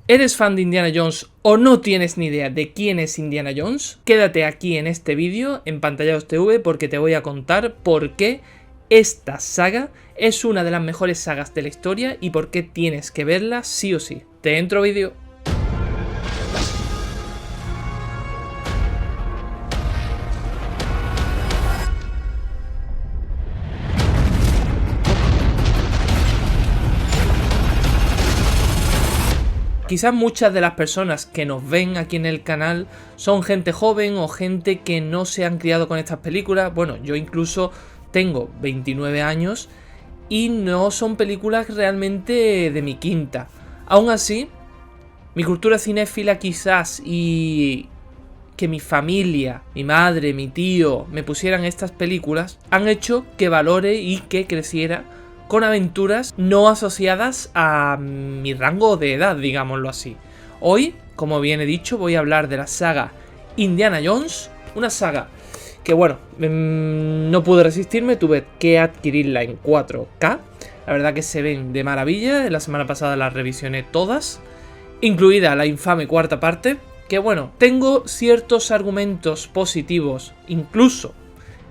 ¿Eres fan de Indiana Jones o no tienes ni idea de quién es Indiana Jones? Quédate aquí en este vídeo, en Pantallados TV, porque te voy a contar por qué esta saga es una de las mejores sagas de la historia y por qué tienes que verla sí o sí. ¿Te entro vídeo? Quizás muchas de las personas que nos ven aquí en el canal son gente joven o gente que no se han criado con estas películas. Bueno, yo incluso tengo 29 años y no son películas realmente de mi quinta. Aún así, mi cultura cinéfila quizás y que mi familia, mi madre, mi tío me pusieran estas películas han hecho que valore y que creciera con aventuras no asociadas a mi rango de edad, digámoslo así. Hoy, como bien he dicho, voy a hablar de la saga Indiana Jones, una saga que, bueno, no pude resistirme, tuve que adquirirla en 4K. La verdad que se ven de maravilla, la semana pasada las revisioné todas, incluida la infame cuarta parte, que bueno, tengo ciertos argumentos positivos incluso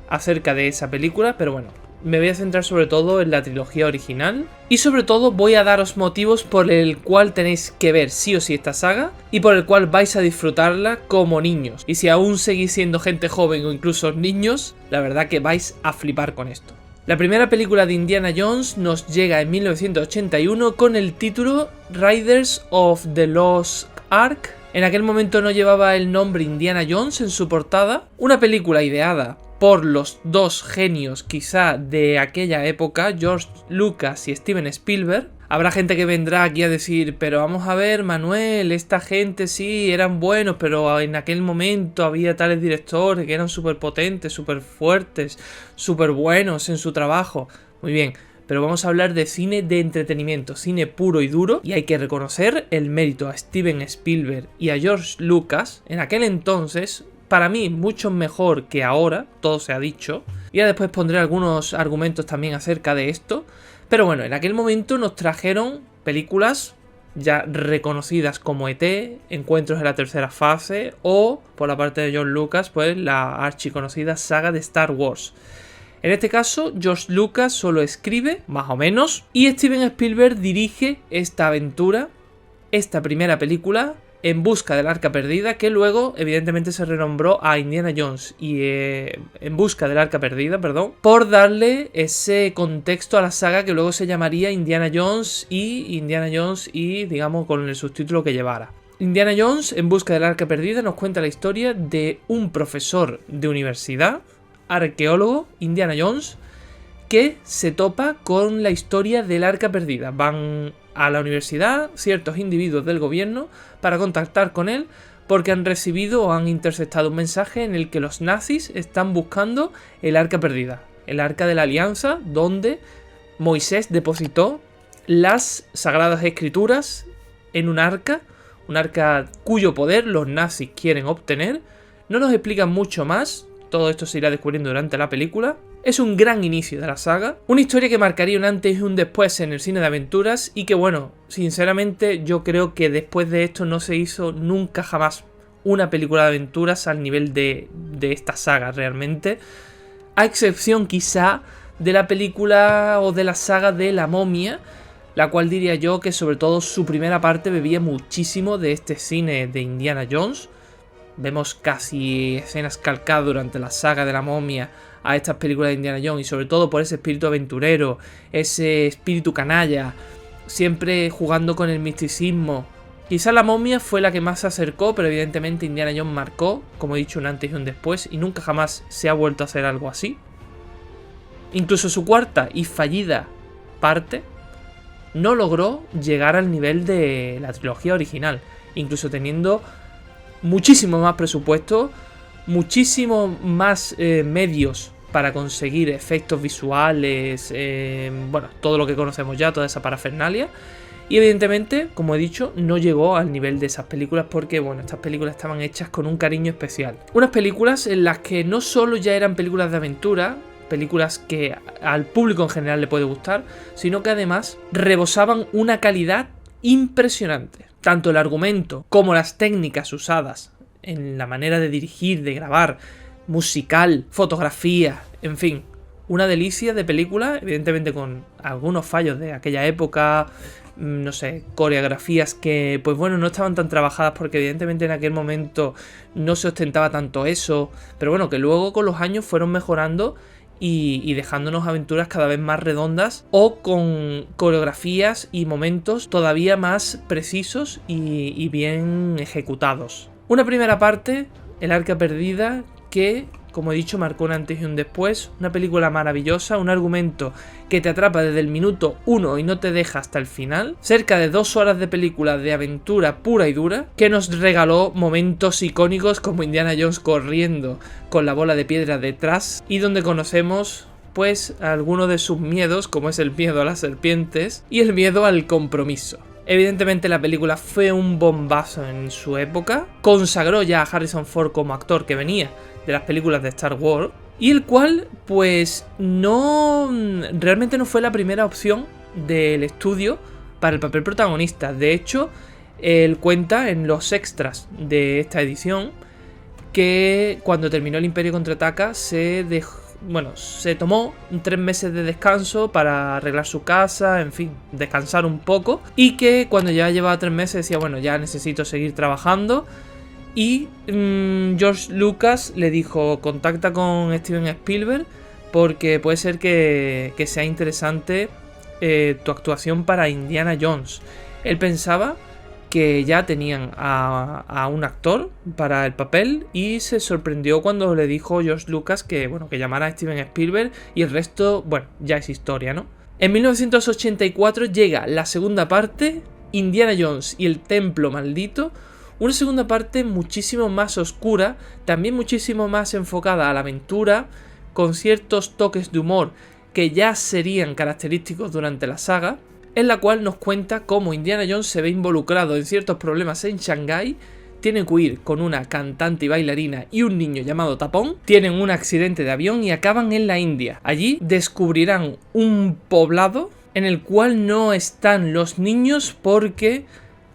acerca de esa película, pero bueno, me voy a centrar sobre todo en la trilogía original y sobre todo voy a daros motivos por el cual tenéis que ver sí o sí esta saga y por el cual vais a disfrutarla como niños. Y si aún seguís siendo gente joven o incluso niños, la verdad que vais a flipar con esto. La primera película de Indiana Jones nos llega en 1981 con el título Raiders of the Lost Ark. En aquel momento no llevaba el nombre Indiana Jones en su portada, una película ideada por los dos genios quizá de aquella época, George Lucas y Steven Spielberg. Habrá gente que vendrá aquí a decir, pero vamos a ver, Manuel, esta gente sí eran buenos, pero en aquel momento había tales directores que eran súper potentes, súper fuertes, súper buenos en su trabajo. Muy bien, pero vamos a hablar de cine de entretenimiento, cine puro y duro, y hay que reconocer el mérito a Steven Spielberg y a George Lucas. En aquel entonces, para mí, mucho mejor que ahora, todo se ha dicho. Y ya después pondré algunos argumentos también acerca de esto. Pero bueno, en aquel momento nos trajeron películas ya reconocidas como ET, Encuentros en la tercera fase, o, por la parte de George Lucas, pues la archiconocida saga de Star Wars. En este caso, George Lucas solo escribe, más o menos, y Steven Spielberg dirige esta aventura, esta primera película, En busca del arca perdida, que luego evidentemente se renombró a Indiana Jones y En busca del arca perdida, perdón, por darle ese contexto a la saga que luego se llamaría Indiana Jones y digamos con el subtítulo que llevara. Indiana Jones, En busca del arca perdida, nos cuenta la historia de un profesor de universidad, arqueólogo, Indiana Jones, que se topa con la historia del arca perdida. Van a la universidad ciertos individuos del gobierno para contactar con él porque han recibido o han interceptado un mensaje en el que los nazis están buscando el arca perdida, el arca de la alianza donde Moisés depositó las sagradas escrituras en un arca cuyo poder los nazis quieren obtener. No nos explican mucho más, todo esto se irá descubriendo durante la película. Es un gran inicio de la saga, una historia que marcaría un antes y un después en el cine de aventuras y que bueno, sinceramente yo creo que después de esto no se hizo nunca jamás una película de aventuras al nivel de esta saga realmente, a excepción quizá de la película o de la saga de La Momia, la cual diría yo que sobre todo su primera parte bebía muchísimo de este cine de Indiana Jones. Vemos casi escenas calcadas durante la saga de La Momia a estas películas de Indiana Jones y sobre todo por ese espíritu aventurero, ese espíritu canalla, siempre jugando con el misticismo. Quizá La Momia fue la que más se acercó, pero evidentemente Indiana Jones marcó, como he dicho, un antes y un después y nunca jamás se ha vuelto a hacer algo así. Incluso su cuarta y fallida parte no logró llegar al nivel de la trilogía original, incluso teniendo muchísimo más presupuesto, muchísimo más medios para conseguir efectos visuales, bueno, todo lo que conocemos ya, toda esa parafernalia. Y evidentemente, como he dicho, no llegó al nivel de esas películas porque, bueno, estas películas estaban hechas con un cariño especial. Unas películas en las que no solo ya eran películas de aventura, películas que al público en general le puede gustar, sino que además rebosaban una calidad impresionante. tanto el argumento como las técnicas usadas en la manera de dirigir, de grabar, musical, fotografía, en fin, una delicia de película, evidentemente con algunos fallos de aquella época, no sé, coreografías que, pues bueno, no estaban tan trabajadas porque evidentemente en aquel momento no se ostentaba tanto eso, pero bueno, que luego con los años fueron mejorando y dejándonos aventuras cada vez más redondas o con coreografías y momentos todavía más precisos y bien ejecutados. Una primera parte, El Arca Perdida, que, como he dicho, marcó un antes y un después, una película maravillosa, un argumento que te atrapa desde el minuto 1 y no te deja hasta el final, cerca de 2 horas de película de aventura pura y dura, que nos regaló momentos icónicos como Indiana Jones corriendo con la bola de piedra detrás y donde conocemos pues algunos de sus miedos, como es el miedo a las serpientes y el miedo al compromiso. Evidentemente la película fue un bombazo en su época, consagró ya a Harrison Ford como actor que venía de las películas de Star Wars, y el cual pues realmente no fue la primera opción del estudio para el papel protagonista. De hecho, él cuenta en los extras de esta edición que cuando terminó El Imperio Contraataca se tomó 3 meses de descanso para arreglar su casa, en fin, descansar un poco, y que cuando ya llevaba 3 meses decía, bueno, ya necesito seguir trabajando. Y George Lucas le dijo, contacta con Steven Spielberg porque puede ser que sea interesante tu actuación para Indiana Jones. Él pensaba que ya tenían a un actor para el papel y se sorprendió cuando le dijo George Lucas que llamara a Steven Spielberg, y el resto, bueno, ya es historia, ¿no? En 1984 llega la segunda parte, Indiana Jones y el Templo Maldito. Una segunda parte muchísimo más oscura, también muchísimo más enfocada a la aventura, con ciertos toques de humor que ya serían característicos durante la saga, en la cual nos cuenta cómo Indiana Jones se ve involucrado en ciertos problemas en Shanghái, tiene que huir con una cantante y bailarina y un niño llamado Tapón, tienen un accidente de avión y acaban en la India. Allí descubrirán un poblado en el cual no están los niños porque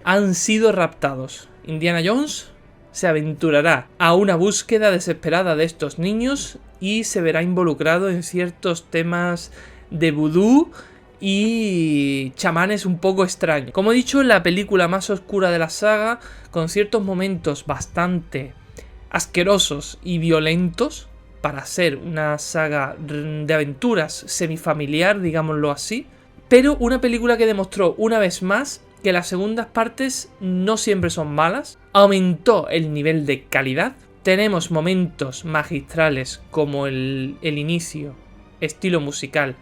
han sido raptados. Indiana Jones se aventurará a una búsqueda desesperada de estos niños y se verá involucrado en ciertos temas de vudú y chamanes un poco extraños. Como he dicho, la película más oscura de la saga, con ciertos momentos bastante asquerosos y violentos para ser una saga de aventuras semifamiliar, digámoslo así, pero una película que demostró una vez más que las segundas partes no siempre son malas, aumentó el nivel de calidad, tenemos momentos magistrales como el inicio, estilo musical,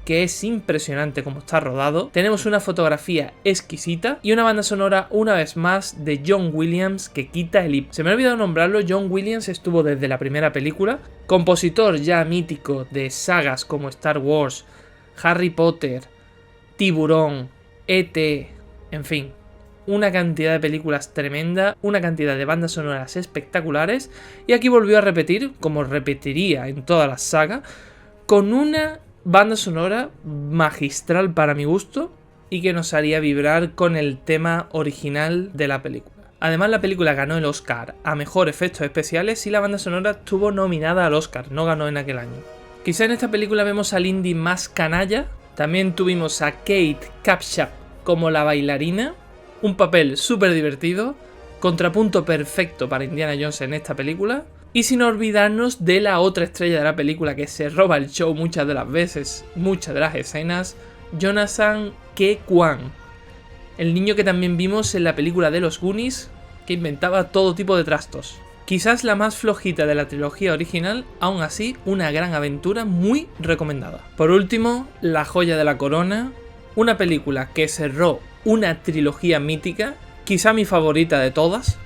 que es impresionante como está rodado, tenemos una fotografía exquisita y una banda sonora una vez más de John Williams que quita el hip. Se me ha olvidado nombrarlo, John Williams estuvo desde la primera película, compositor ya mítico de sagas como Star Wars, Harry Potter, Tiburón, E.T., en fin, una cantidad de películas tremenda, una cantidad de bandas sonoras espectaculares, y aquí volvió a repetir, como repetiría en toda la saga, con una banda sonora magistral para mi gusto y que nos haría vibrar con el tema original de la película. Además, la película ganó el Oscar a Mejor Efectos Especiales y la banda sonora estuvo nominada al Oscar, no ganó en aquel año. Quizá en esta película vemos al indie más canalla, también tuvimos a Kate Capshaw como la bailarina, un papel súper divertido, contrapunto perfecto para Indiana Jones en esta película, y sin olvidarnos de la otra estrella de la película que se roba el show muchas de las veces, muchas de las escenas, Jonathan Ke Quan, el niño que también vimos en la película de los Goonies, que inventaba todo tipo de trastos. Quizás la más flojita de la trilogía original, aún así una gran aventura muy recomendada. Por último, la joya de la corona, una película que cerró una trilogía mítica, quizá mi favorita de todas,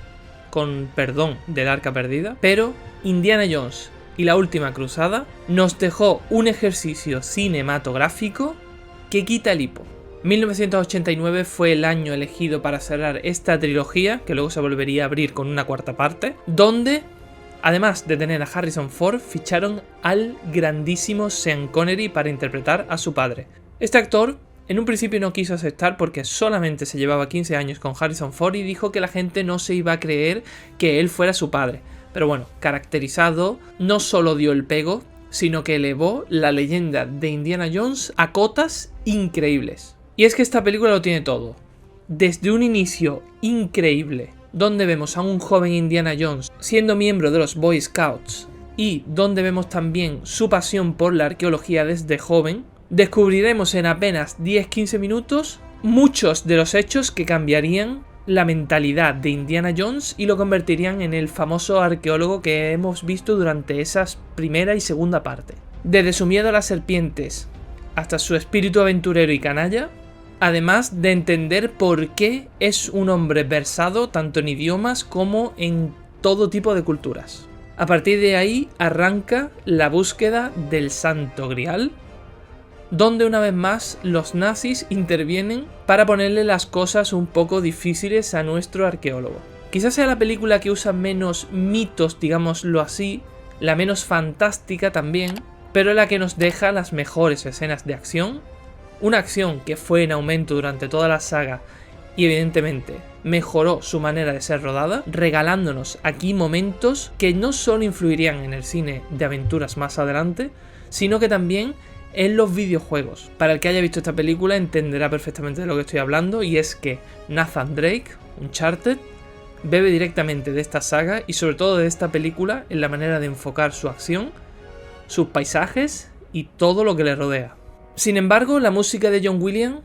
con perdón del Arca Perdida, pero Indiana Jones y la Última Cruzada nos dejó un ejercicio cinematográfico que quita el hipo. 1989 fue el año elegido para cerrar esta trilogía, que luego se volvería a abrir con una cuarta parte, donde, además de tener a Harrison Ford, ficharon al grandísimo Sean Connery para interpretar a su padre. Este actor En un principio no quiso aceptar porque solamente se llevaba 15 años con Harrison Ford y dijo que la gente no se iba a creer que él fuera su padre. Pero bueno, caracterizado, no solo dio el pego, sino que elevó la leyenda de Indiana Jones a cotas increíbles. Y es que esta película lo tiene todo. Desde un inicio increíble, donde vemos a un joven Indiana Jones siendo miembro de los Boy Scouts y donde vemos también su pasión por la arqueología desde joven, descubriremos en apenas 10-15 minutos muchos de los hechos que cambiarían la mentalidad de Indiana Jones y lo convertirían en el famoso arqueólogo que hemos visto durante esas primera y segunda parte. Desde su miedo a las serpientes hasta su espíritu aventurero y canalla, además de entender por qué es un hombre versado tanto en idiomas como en todo tipo de culturas. A partir de ahí arranca la búsqueda del Santo Grial, donde una vez más los nazis intervienen para ponerle las cosas un poco difíciles a nuestro arqueólogo. Quizás sea la película que usa menos mitos, digámoslo así, la menos fantástica también, pero la que nos deja las mejores escenas de acción, una acción que fue en aumento durante toda la saga y evidentemente mejoró su manera de ser rodada, regalándonos aquí momentos que no solo influirían en el cine de aventuras más adelante, sino que también en los videojuegos. Para el que haya visto esta película entenderá perfectamente de lo que estoy hablando, y es que Nathan Drake, Uncharted, bebe directamente de esta saga y sobre todo de esta película en la manera de enfocar su acción, sus paisajes y todo lo que le rodea. Sin embargo, la música de John Williams,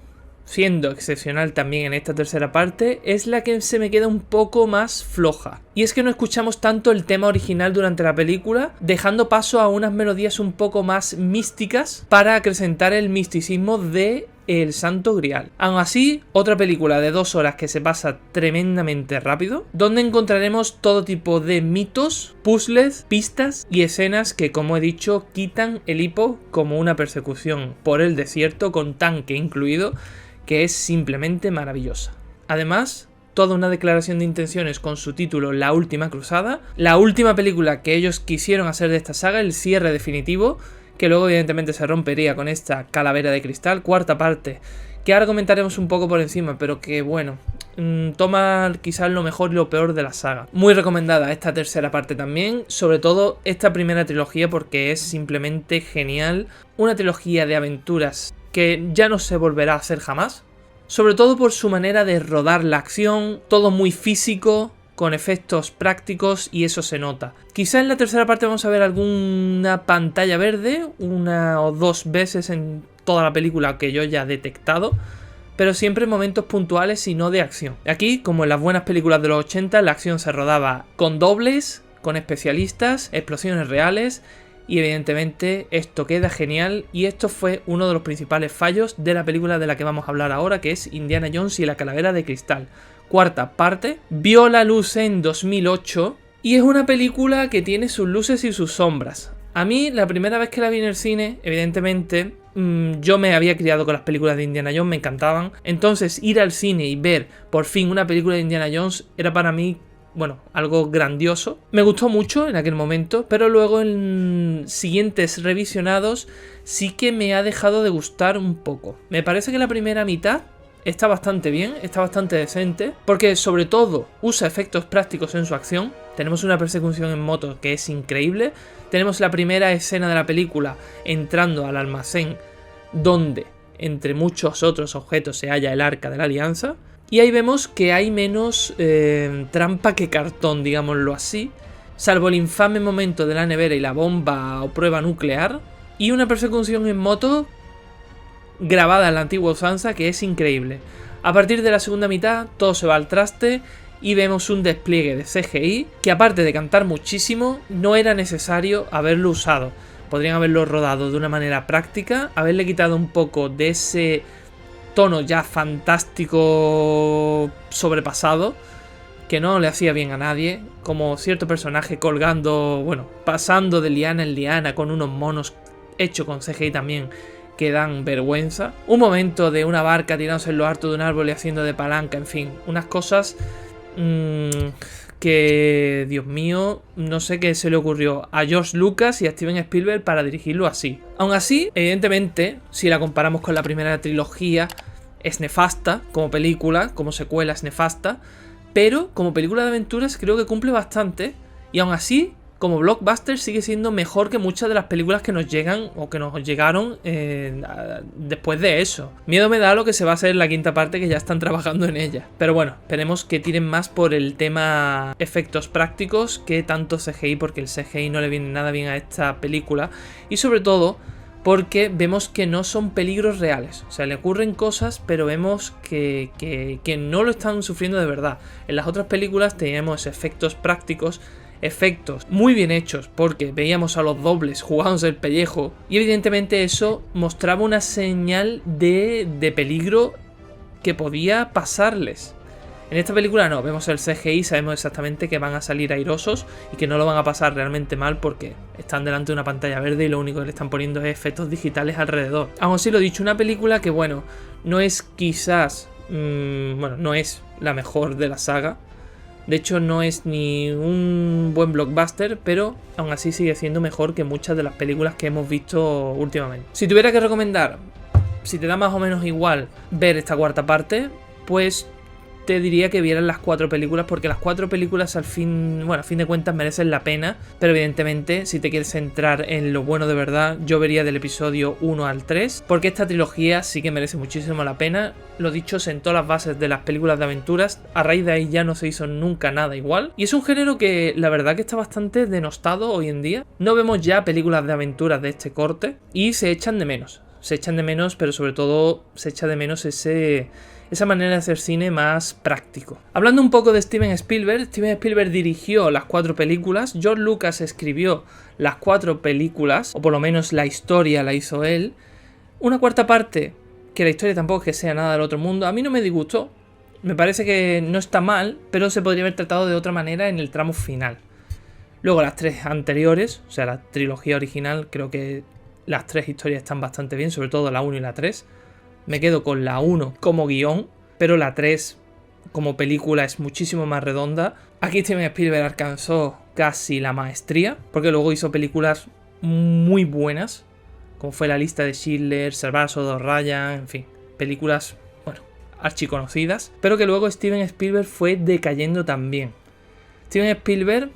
siendo excepcional también en esta tercera parte, es la que se me queda un poco más floja. Y es que no escuchamos tanto el tema original durante la película, dejando paso a unas melodías un poco más místicas para acrecentar el misticismo de El Santo Grial. Aún así, otra película de 2 horas que se pasa tremendamente rápido, donde encontraremos todo tipo de mitos, puzzles, pistas y escenas que, como he dicho, quitan el hipo, como una persecución por el desierto con tanque incluido, que es simplemente maravillosa. Además, toda una declaración de intenciones con su título La Última Cruzada, la última película que ellos quisieron hacer de esta saga, el cierre definitivo, que luego evidentemente se rompería con esta Calavera de Cristal, cuarta parte, que ahora comentaremos un poco por encima, pero que bueno, toma quizás lo mejor y lo peor de la saga. Muy recomendada esta tercera parte también, sobre todo esta primera trilogía porque es simplemente genial, una trilogía de aventuras que ya no se volverá a hacer jamás, sobre todo por su manera de rodar la acción, todo muy físico, con efectos prácticos, y eso se nota. Quizá en la tercera parte vamos a ver alguna pantalla verde, 1 o 2 veces en toda la película que yo ya he detectado, pero siempre en momentos puntuales y no de acción. Aquí, como en las buenas películas de los 80, la acción se rodaba con dobles, con especialistas, explosiones reales, y evidentemente esto queda genial, y esto fue uno de los principales fallos de la película de la que vamos a hablar ahora, que es Indiana Jones y la Calavera de Cristal. Cuarta parte, vio la luz en 2008 y es una película que tiene sus luces y sus sombras. A mí, la primera vez que la vi en el cine, evidentemente, yo me había criado con las películas de Indiana Jones, me encantaban. Entonces, ir al cine y ver por fin una película de Indiana Jones era para mí, bueno, algo grandioso. Me gustó mucho en aquel momento, pero luego en siguientes revisionados sí que me ha dejado de gustar un poco. Me parece que la primera mitad está bastante bien, está bastante decente, porque sobre todo usa efectos prácticos en su acción. Tenemos una persecución en moto que es increíble. Tenemos la primera escena de la película entrando al almacén donde, entre muchos otros objetos, se halla el Arca de la Alianza. Y ahí vemos que hay menos trampa que cartón, digámoslo así, salvo el infame momento de la nevera y la bomba o prueba nuclear, y una persecución en moto grabada en la antigua usanza que es increíble. A partir de la segunda mitad todo se va al traste y vemos un despliegue de CGI que, aparte de cantar muchísimo, no era necesario haberlo usado. Podrían haberlo rodado de una manera práctica, haberle quitado un poco de ese tono ya fantástico sobrepasado que no le hacía bien a nadie, como cierto personaje colgando, bueno, pasando de liana en liana con unos monos hechos con CGI también que dan vergüenza. Un momento de una barca tirándose en lo alto de un árbol y haciendo de palanca, en fin, unas cosas que, Dios mío, no sé qué se le ocurrió a George Lucas y a Steven Spielberg para dirigirlo así. Aún así, evidentemente, si la comparamos con la primera trilogía, es nefasta como película, como secuela es nefasta, pero como película de aventuras creo que cumple bastante, y aún así, como blockbuster sigue siendo mejor que muchas de las películas que nos llegan o que nos llegaron después de eso. Miedo me da lo que se va a hacer en la quinta parte, que ya están trabajando en ella. Pero bueno, esperemos que tiren más por el tema efectos prácticos que tanto CGI, porque el CGI no le viene nada bien a esta película. Y sobre todo porque vemos que no son peligros reales. O sea, le ocurren cosas, pero vemos que no lo están sufriendo de verdad. En las otras películas teníamos efectos prácticos, efectos muy bien hechos, porque veíamos a los dobles jugándose el pellejo, y evidentemente eso mostraba una señal de peligro que podía pasarles. En esta película no, vemos el CGI, sabemos exactamente que van a salir airosos y que no lo van a pasar realmente mal porque están delante de una pantalla verde y lo único que le están poniendo es efectos digitales alrededor. Aún así, lo dicho, una película que, bueno, no es quizás, no es la mejor de la saga. De hecho, no es ni un buen blockbuster, pero aún así sigue siendo mejor que muchas de las películas que hemos visto últimamente. Si tuviera que recomendar, si te da más o menos igual ver esta cuarta parte, pues te diría que vieras las 4 películas, porque las 4 películas a fin de cuentas merecen la pena, pero evidentemente si te quieres centrar en lo bueno de verdad, yo vería del episodio 1 al 3, porque esta trilogía sí que merece muchísimo la pena. Lo dicho, sentó las bases de las películas de aventuras, a raíz de ahí ya no se hizo nunca nada igual, y es un género que la verdad que está bastante denostado hoy en día. No vemos ya películas de aventuras de este corte y se echan de menos. Se echan de menos, pero sobre todo se echa de menos esa manera de hacer cine más práctico. Hablando un poco de Steven Spielberg dirigió las 4 películas, George Lucas escribió las 4 películas, o por lo menos la historia la hizo él. Una cuarta parte, que la historia tampoco es que sea nada del otro mundo, a mí no me disgustó. Me parece que no está mal, pero se podría haber tratado de otra manera en el tramo final. Luego las 3 anteriores, o sea, la trilogía original, creo que las 3 historias están bastante bien, sobre todo la 1 y la 3. Me quedo con la 1 como guión, pero la 3 como película es muchísimo más redonda. Aquí Steven Spielberg alcanzó casi la maestría, porque luego hizo películas muy buenas, como fue La lista de Schindler, Salvar al soldado Ryan, en fin, películas, archiconocidas, pero que luego Steven Spielberg fue decayendo también. Steven Spielberg,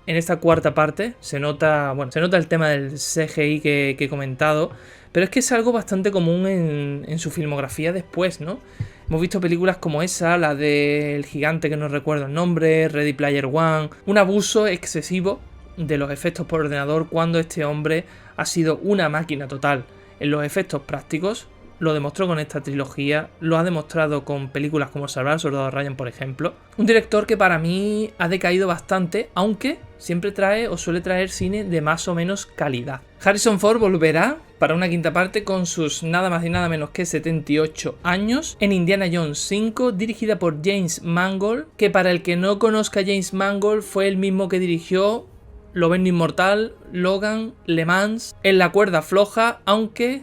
en esta cuarta parte, se nota el tema del CGI que he comentado, pero es que es algo bastante común en su filmografía después, ¿no? Hemos visto películas como esa, la del gigante que no recuerdo el nombre, Ready Player One, un abuso excesivo de los efectos por ordenador cuando este hombre ha sido una máquina total en los efectos prácticos. Lo demostró con esta trilogía, lo ha demostrado con películas como Salvar al soldado Ryan, por ejemplo. Un director que para mí ha decaído bastante, aunque siempre trae o suele traer cine de más o menos calidad. Harrison Ford volverá para una quinta parte con sus nada más y nada menos que 78 años en Indiana Jones 5, dirigida por James Mangold, que para el que no conozca a James Mangold fue el mismo que dirigió Lobezno Inmortal, Logan, Le Mans, En la cuerda floja, aunque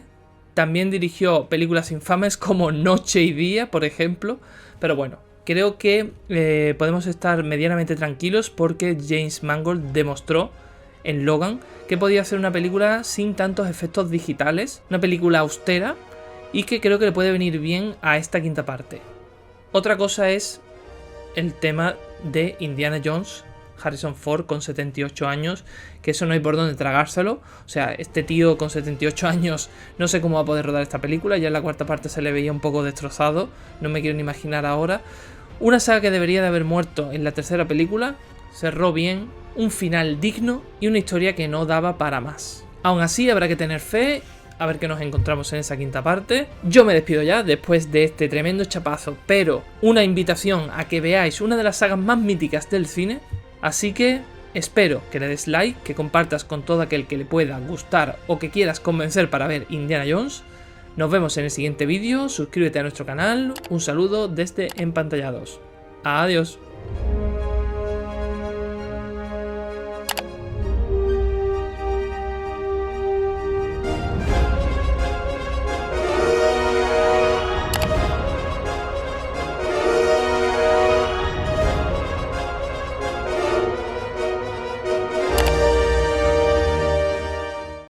también dirigió películas infames como Noche y Día, por ejemplo. Pero bueno, creo que podemos estar medianamente tranquilos porque James Mangold demostró en Logan que podía hacer una película sin tantos efectos digitales, una película austera, y que creo que le puede venir bien a esta quinta parte. Otra cosa es el tema de Indiana Jones, Harrison Ford con 78 años, que eso no hay por dónde tragárselo. O sea, este tío con 78 años no sé cómo va a poder rodar esta película. Ya en la cuarta parte se le veía un poco destrozado, no me quiero ni imaginar ahora. Una saga que debería de haber muerto en la tercera película, cerró bien, un final digno y una historia que no daba para más. Aún así habrá que tener fe, a ver qué nos encontramos en esa quinta parte. Yo me despido ya después de este tremendo chapazo, pero una invitación a que veáis una de las sagas más míticas del cine. Así que espero que le des like, que compartas con todo aquel que le pueda gustar o que quieras convencer para ver Indiana Jones. Nos vemos en el siguiente vídeo, suscríbete a nuestro canal, un saludo desde Empantallados. Adiós.